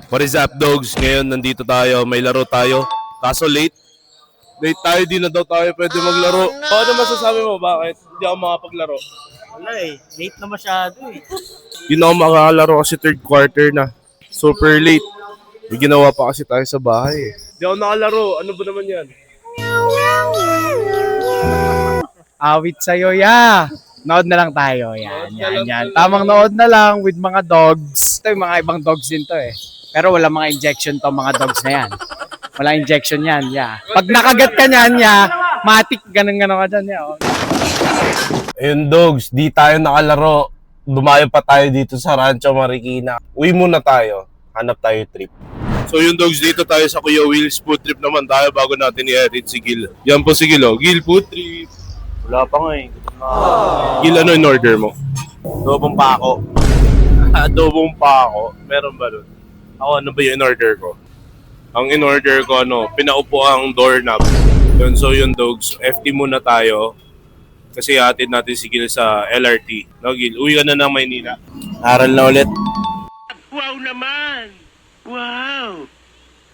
What is up, dogs? Ngayon nandito tayo, may laro tayo. Kaso late. Late tayo, di na daw tayo pwede maglaro. Ano masasabi mo? Bakit? Hindi ako makapaglaro. Wala late na masyado Hindi na ako makakalaro kasi third quarter na. Super late. May ginawa pa kasi tayo sa bahay. Hindi ako nakalaro. Ano ba naman yan? Awit sa'yo, ya. Nood na lang tayo. Yan. Tamang nood na lang with mga dogs. Ito yung mga ibang dogs din to eh. Pero wala mga injection to mga dogs na yan. Wala injection yan, ya. Pag nakagat ka niyan, ya, matik, ganun ka dyan, ya. Ayun, dogs. Di tayo nakalaro. Dumayo pa tayo dito sa Rancho Marikina. Uwi muna tayo. Hanap tayo trip. So yung dogs, dito tayo sa Kuya Will's food trip naman tayo bago natin i-edit si Gil. Yan po si Gil, oh. Gil, food trip. Wala pa nga Gil, ano in order mo? Dobong pa ako. Adobong pa ako. Meron ba nun? Ako, ano ba yung in-order ko? Ang in-order ko, pinaupo ang doorknob. Yun, so yun, dogs, FT muna tayo. Kasi hatid natin si Gil sa LRT. No, Gil, uwi ka na ng Maynila. Aral na ulit. Wow naman! Wow!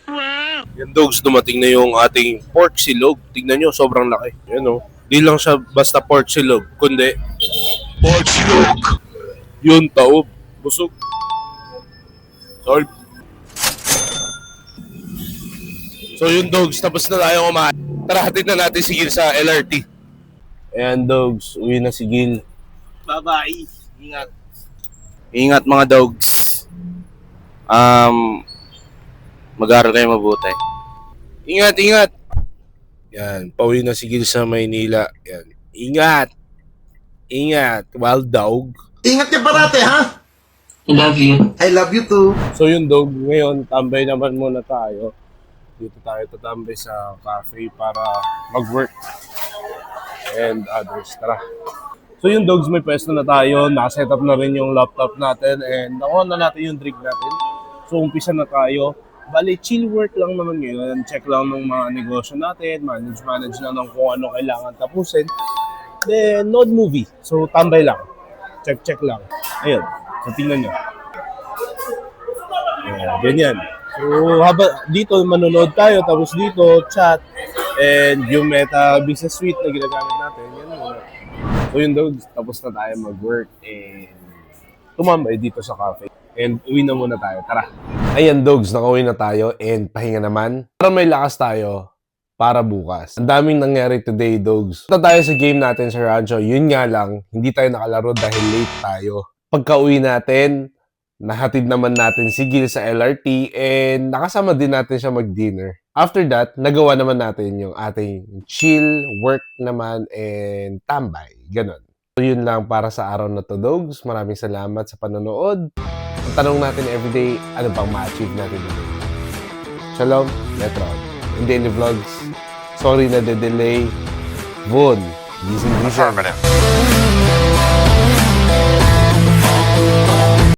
Wow! Yan, dogs, dumating na yung ating pork silog. Tignan nyo, sobrang laki. Yan, oh. Di lang siya basta pork silog, kundi pork silog. Yun, taob. Busog. Solve. So yun, dogs, tapos na tayo kumain. Tara, hatid na natin si Gil sa LRT. Ayan, dogs, uwi na si Gil. Bye-bye. Ingat. Ingat mga dogs. Mag-aaral kayo mabuti. Ingat. Yan, pauwi na si Gil sa Maynila. Yan, ingat. Wild dog. Ingat ka parate, ha? I love you. I love you too. So yun, dog, ngayon, tambay naman muna tayo. Dito tayo tatambay sa cafe para mag-work and others. Tara. So yun, dogs, may pwesto na tayo. Nakaset up na rin yung laptop natin and nakuha na natin yung drink natin. So umpisa na tayo. Bali, chill work lang naman ngayon. Check lang ng mga negosyo natin. Manage lang ng kung ano kailangan tapusin. Then, nod movie. So, tambay lang. Check lang. Ayun. So, tingnan nyo. Ayan, ganyan. So, dito manonood tayo, tapos dito, chat, and yung Meta Business Suite na ginagamit natin, yan muna. So, yun, dogs, tapos na tayo mag-work, and tumambay dito sa cafe. And uwi na muna tayo. Tara. Ayan, dogs, nakauwi na tayo and pahinga naman. Para may lakas tayo para bukas. Ang daming nangyari today, dogs. Punta tayo sa game natin sa Rancho. Yun nga lang, hindi tayo nakalaro dahil late tayo. Pagka-uwi natin, nahatid naman natin si Gil sa LRT and nakasama din natin siya mag-dinner. After that, nagawa naman natin yung ating chill, work naman, and tambay. Ganon. So yun lang para sa araw na to, dogs. Maraming salamat sa panonood. Ang tanong natin everyday, ano bang ma-achieve natin today? Shalom, Metro. In Daily Vlogs, sorry na de-delay. Von, gising-gising.